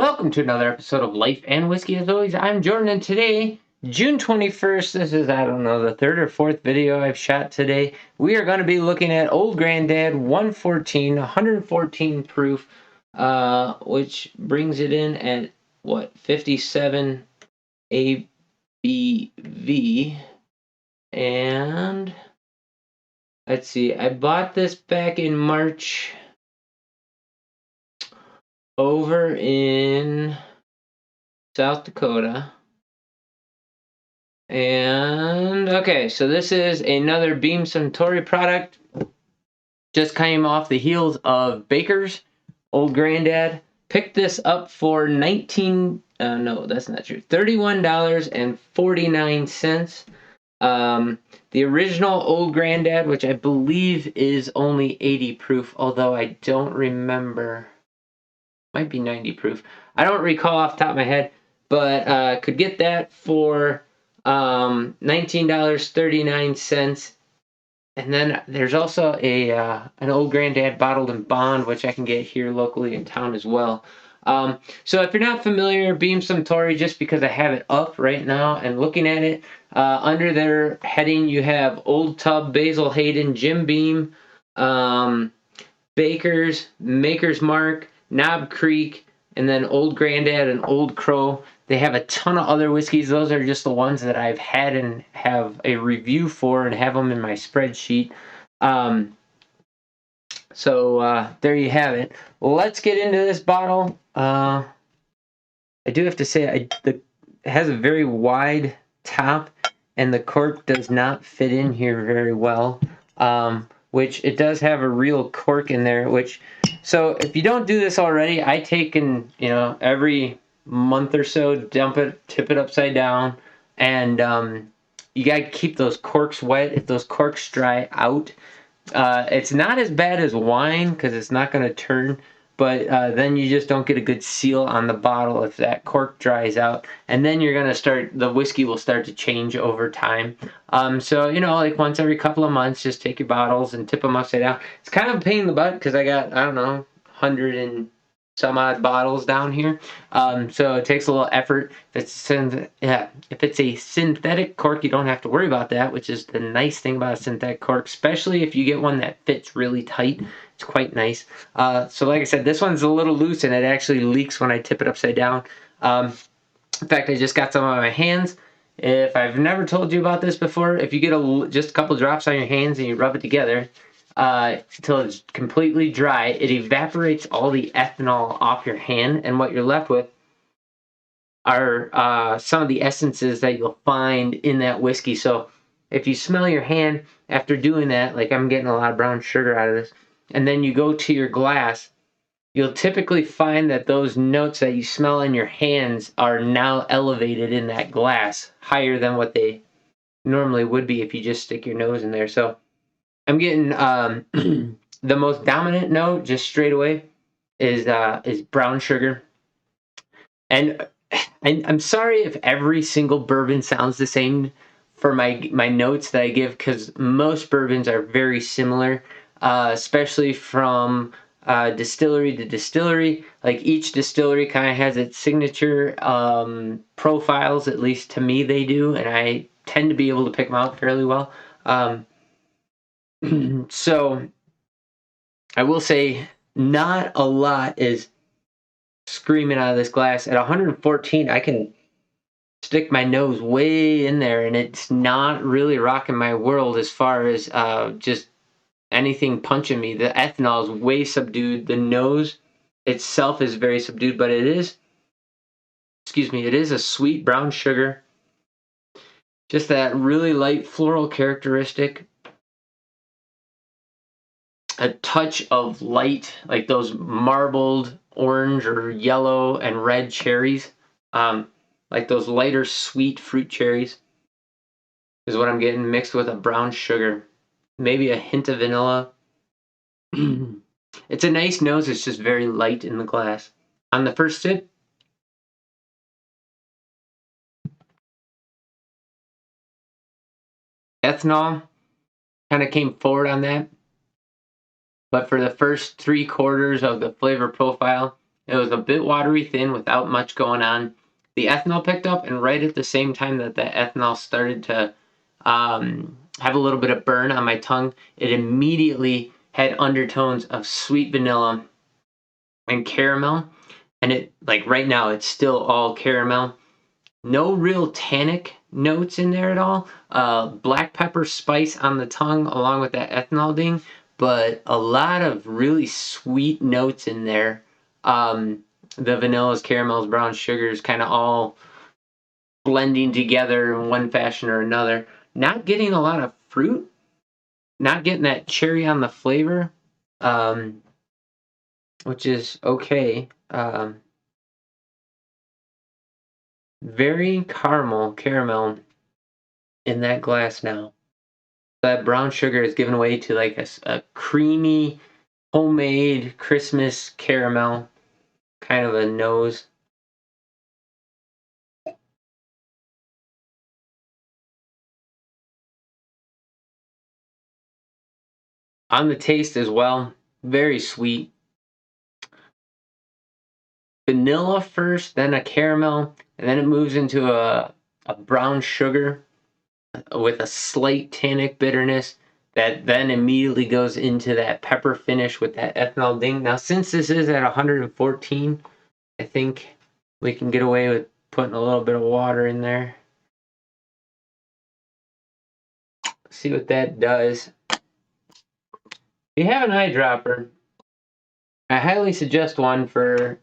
Welcome to another episode of Life and Whiskey. As always, I'm Jordan, and today, June 21st, this is, I don't know, the third or fourth video I've shot today. We are going to be looking at Old Granddad 114 proof, which brings it in at, 57 ABV. And, let's see, I bought this back in March over in South Dakota. And okay, so this is another Beam Suntory product. Just came off the heels of Baker's Old Granddad. Picked this up for $31.49. The original Old Granddad, which I believe is only 80 proof, although I don't remember. Might be 90 proof. I don't recall off the top of my head, but could get that for $19.39. And then there's also an Old Granddad bottled in bond, which I can get here locally in town as well. So if you're not familiar, Beam Suntory, just because I have it up right now and looking at it, under their heading you have Old Tub, Basil Hayden, Jim Beam, Baker's, Maker's Mark, Knob Creek, and then Old Granddad and Old Crow. They have a ton of other whiskeys. Those are just the ones that I've had and have a review for and have them in my spreadsheet. So there you have it. Let's get into this bottle. I do have to say it has a very wide top, and the cork does not fit in here very well. Which it does have a real cork in there. So if you don't do this already, I take and every month or so, dump it, tip it upside down, and you gotta keep those corks wet. If those corks dry out, it's not as bad as wine because it's not going to turn, but then you just don't get a good seal on the bottle if that cork dries out, and then the whiskey will start to change over time. So like once every couple of months, just take your bottles and tip them upside down. It's kind of a pain in the butt because I got, I don't know, 100 and some odd bottles down here, so it takes a little effort. If it's a synthetic cork, you don't have to worry about that, which is the nice thing about a synthetic cork, especially if you get one that fits really tight. It's quite nice. So like I said, this one's a little loose and it actually leaks when I tip it upside down. In fact, I just got some on my hands. If I've never told you about this before, if you get just a couple drops on your hands and you rub it together until it's completely dry, it evaporates all the ethanol off your hand, and what you're left with are some of the essences that you'll find in that whiskey. So if you smell your hand after doing that, like I'm getting a lot of brown sugar out of this, and then you go to your glass, you'll typically find that those notes that you smell in your hands are now elevated in that glass, higher than what they normally would be if you just stick your nose in there. So I'm getting the most dominant note just straight away is brown sugar. And I'm sorry if every single bourbon sounds the same for my notes that I give, because most bourbons are very similar, especially from distillery to distillery. Like each distillery kind of has its signature profiles, at least to me they do, and I tend to be able to pick them out fairly well. So I will say not a lot is screaming out of this glass. At 114, I can stick my nose way in there and it's not really rocking my world as far as just anything punching me. The ethanol is way subdued. The nose itself is very subdued, but it is a sweet brown sugar. Just that really light floral characteristic. A touch of light, like those marbled orange or yellow and red cherries, like those lighter sweet fruit cherries is what I'm getting, mixed with a brown sugar, maybe a hint of vanilla. It's a nice nose. It's just very light in the glass. On the first sip, ethanol kind of came forward on that. But for the first 3/4 of the flavor profile, It was a bit watery thin without much going on. The ethanol picked up, and right at the same time that the ethanol started to have a little bit of burn on my tongue, it immediately had undertones of sweet vanilla and caramel. And it, like right now, it's still all caramel. No real tannic notes in there at all. Black pepper spice on the tongue along with that ethanol ding, but a lot of really sweet notes in there. The vanillas, caramels, brown sugars kind of all blending together in one fashion or another. Not getting a lot of fruit, not getting that cherry on the flavor, um, which is okay. Very caramel in that glass now. That brown sugar is given way to like a creamy, homemade Christmas caramel kind of a nose. On the taste as well, very sweet. Vanilla first, then a caramel, and then it moves into a brown sugar with a slight tannic bitterness that then immediately goes into that pepper finish with that ethanol ding. Now, since this is at 114, I think we can get away with putting a little bit of water in there. See what that does. If you have an eyedropper, I highly suggest one for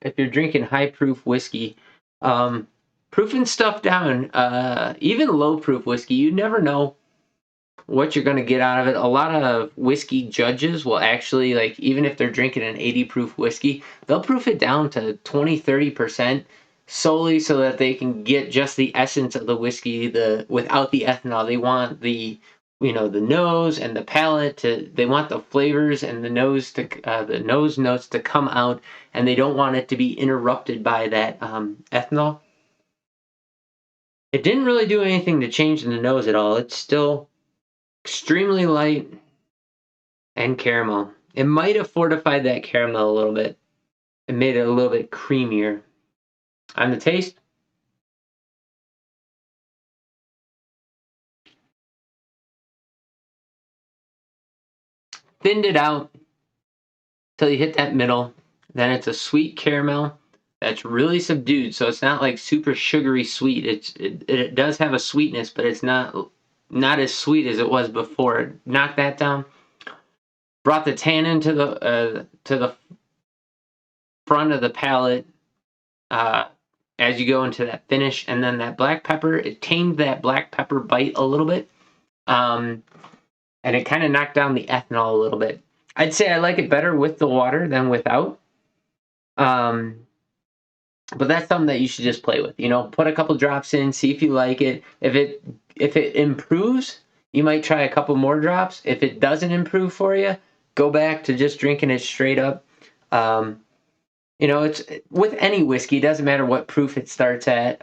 if you're drinking high proof whiskey. Proofing stuff down, even low proof whiskey, you never know what you're going to get out of it. A lot of whiskey judges will actually, like, even if they're drinking an 80 proof whiskey, they'll proof it down to 20-30% solely so that they can get just the essence of the whiskey without the ethanol. They want the the nose and the palate they want the flavors and the nose notes to come out, and they don't want it to be interrupted by that ethanol. It didn't really do anything to change the nose at all. It's still extremely light and caramel. It might have fortified that caramel a little bit. It made it a little bit creamier. On the taste, thinned it out till you hit that middle. Then it's a sweet caramel that's really subdued, so it's not like super sugary sweet. It does have a sweetness, but it's not as sweet as it was before. It knocked that down. Brought the tannin to the front of the palate uh, as you go into that finish, and then that black pepper, it tamed that black pepper bite a little bit, and it kind of knocked down the ethanol a little bit. I'd say I like it better with the water than without, um, but that's something that you should just play with. Put a couple drops in, see if you like it. If it improves, you might try a couple more drops. If it doesn't improve for you, go back to just drinking it straight up. It's with any whiskey, it doesn't matter what proof it starts at.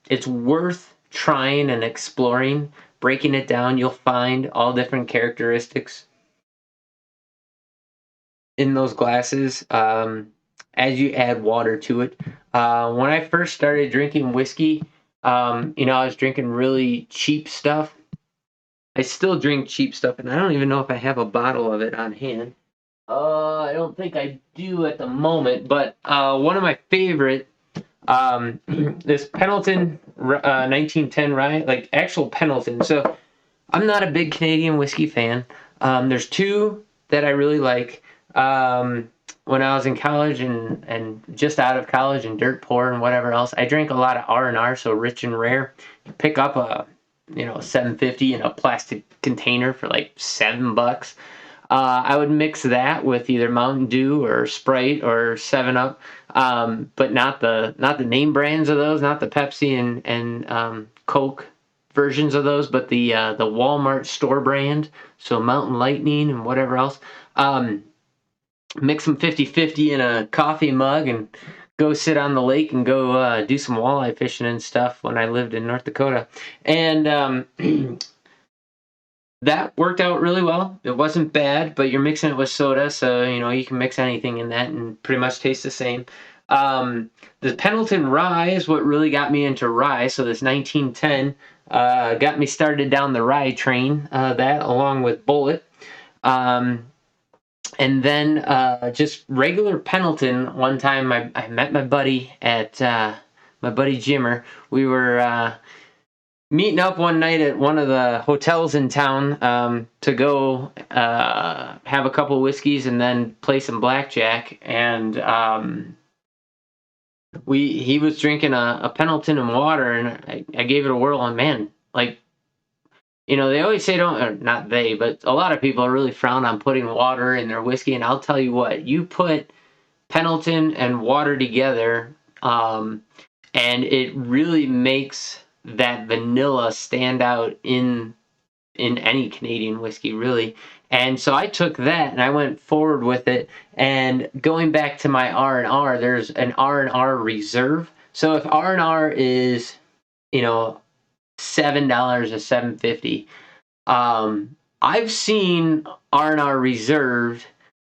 It's worth trying and exploring, breaking it down. You'll find all different characteristics in those glasses as you add water to it. When I first started drinking whiskey, I was drinking really cheap stuff. I still drink cheap stuff, and I don't even know if I have a bottle of it on hand. I don't think I do at the moment, but one of my favorite, this Pendleton 1910 rye, like actual Pendleton. So I'm not a big Canadian whiskey fan. There's two that I really like. When I was in college and just out of college and dirt poor and whatever else, I drank a lot of R&R, so rich and rare. You pick up a 750 in a plastic container for like $7. I would mix that with either Mountain Dew or Sprite or 7-Up, but not the name brands of those, not the Pepsi and Coke versions of those, but the Walmart store brand, so Mountain Lightning and whatever else. Mix them 50-50 in a coffee mug and go sit on the lake and go do some walleye fishing and stuff when I lived in North Dakota. And that worked out really well. It wasn't bad, but you're mixing it with soda, so you can mix anything in that and pretty much taste the same. The Pendleton Rye is what really got me into rye. So this 1910 got me started down the rye train. That along with Bullet. Um, and then just regular Pendleton. One time I met my buddy at my buddy Jimmer. We were meeting up one night at one of the hotels in town to go have a couple of whiskeys and then play some blackjack. And he was drinking a Pendleton and water, and I gave it a whirl. And man, like they always say don't, or not they, but a lot of people are really frown on putting water in their whiskey. And I'll tell you what, you put Pendleton and water together, and it really makes that vanilla stand out in any Canadian whiskey, really. And so I took that and I went forward with it. And going back to my R&R, there's an R&R reserve. So if R&R is, $7 to $7.50, I've seen R&R reserved,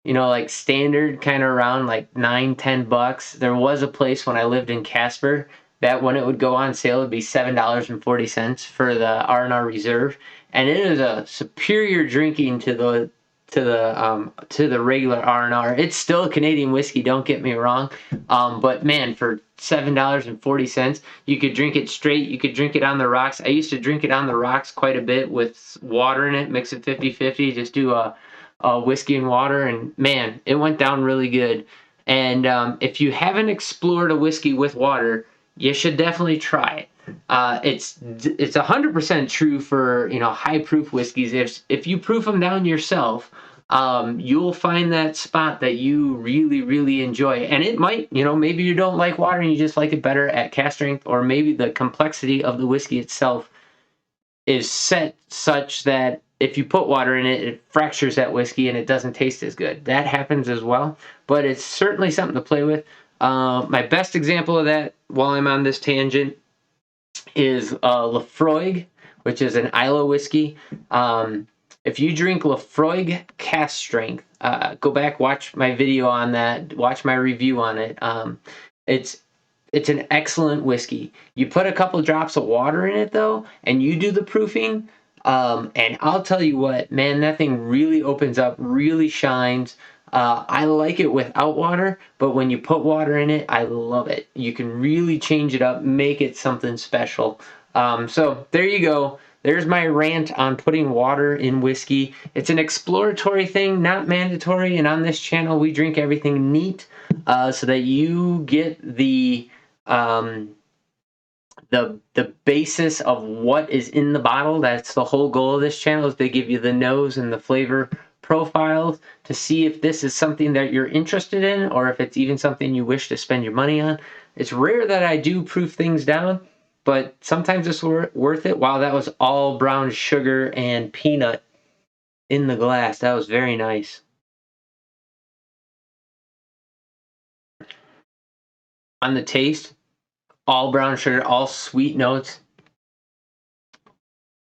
like standard kind of around like $9-10. There was a place when I lived in Casper that when it would go on sale, it'd be $7.40 for the R&R reserve, and it is a superior drinking to the regular R&R. It's still a Canadian whiskey, don't get me wrong, but man, for $7.40, you could drink it straight. You could drink it on the rocks. I used to drink it on the rocks quite a bit with water in it, mix it 50-50, just do a whiskey and water, and man, it went down really good. And if you haven't explored a whiskey with water, you should definitely try it. It's 100% true for high proof whiskeys. If you proof them down yourself, you'll find that spot that you really really enjoy. And it might, maybe you don't like water and you just like it better at cask strength, or maybe the complexity of the whiskey itself is set such that if you put water in it, it fractures that whiskey and it doesn't taste as good. That happens as well, but it's certainly something to play with. My best example of that, while I'm on this tangent, is Laphroaig, which is an Islay whiskey. If you drink Laphroaig cask strength, go back, watch my video on that, watch my review on it. It's an excellent whiskey. You put a couple drops of water in it though, and you do the proofing, and I'll tell you what, man, that thing really opens up, really shines. I like it without water, but when you put water in it, I love it. You can really change it up, make it something special. So there you go. There's my rant on putting water in whiskey. It's an exploratory thing, not mandatory. And on this channel, we drink everything neat, so that you get the basis of what is in the bottle. That's the whole goal of this channel, is to give you the nose and the flavor profiles to see if this is something that you're interested in, or if it's even something you wish to spend your money on. It's rare that I do proof things down, but sometimes it's worth it. Wow, that was all brown sugar and peanut in the glass. That was very nice. On the taste, all brown sugar, all sweet notes.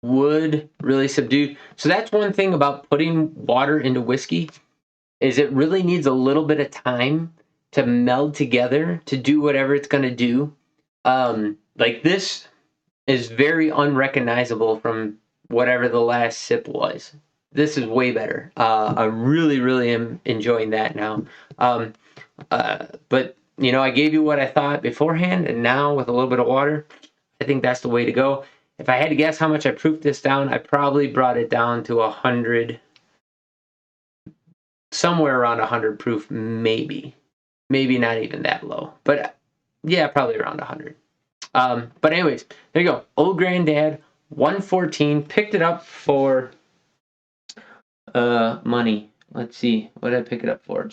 Wood really subdued. So that's one thing about putting water into whiskey, is it really needs a little bit of time to meld together to do whatever it's going to do. Like this is very unrecognizable from whatever the last sip was. This is way better. I really, really am enjoying that now. But I gave you what I thought beforehand, and now with a little bit of water, I think that's the way to go. If I had to guess how much I proofed this down, I probably brought it down to 100, somewhere around 100 proof, maybe not even that low, but yeah, probably around 100. But anyways, there you go. Old Granddad 114. Picked it up for money. Let's see, what did I pick it up for?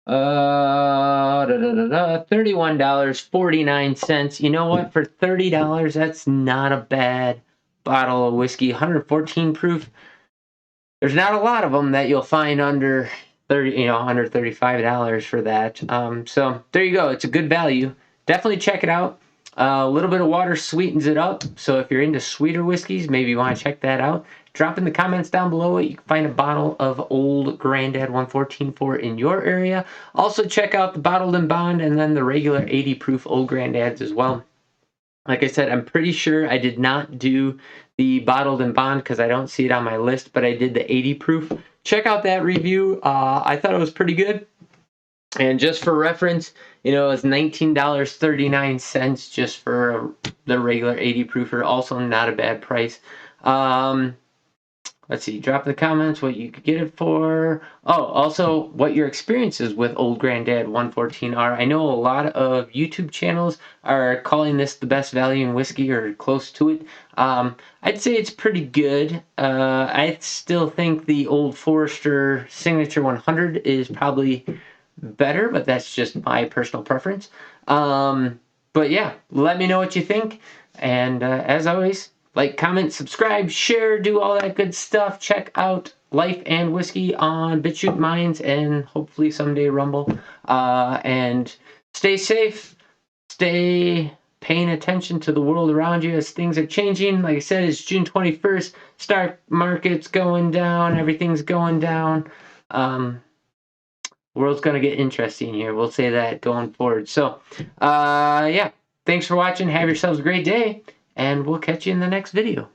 $31.49. You know what? For $30, that's not a bad bottle of whiskey. 114 proof. There's not a lot of them that you'll find under under $35 for that. So there you go. It's a good value. Definitely check it out. A little bit of water sweetens it up, so if you're into sweeter whiskeys, maybe you want to check that out. Drop in the comments down below it. You can find a bottle of Old Grandad 114.4 in your area. Also check out the Bottled and Bond and then the regular 80 proof Old Grandads as well. Like I said, I'm pretty sure I did not do the Bottled and Bond because I don't see it on my list, but I did the 80 proof. Check out that review. I thought it was pretty good. And just for reference, you know, it's $19.39 just for the regular 80 proofer. Also not a bad price. Let's see, drop in the comments what you could get it for. Oh, also what your experiences with Old Grandad 114 are. I know a lot of YouTube channels are calling this the best value in whiskey or close to it. I'd say it's pretty good. I still think the Old Forester Signature 100 is probably better, but that's just my personal preference. But yeah, let me know what you think. And as always, like, comment, subscribe, share, do all that good stuff. Check out Life and Whiskey on BitChute Minds and hopefully someday Rumble. And stay safe. Stay paying attention to the world around you as things are changing. Like I said, it's June 21st. Stock market's going down. Everything's going down. World's going to get interesting here. We'll say that going forward. So, yeah. Thanks for watching. Have yourselves a great day. And we'll catch you in the next video.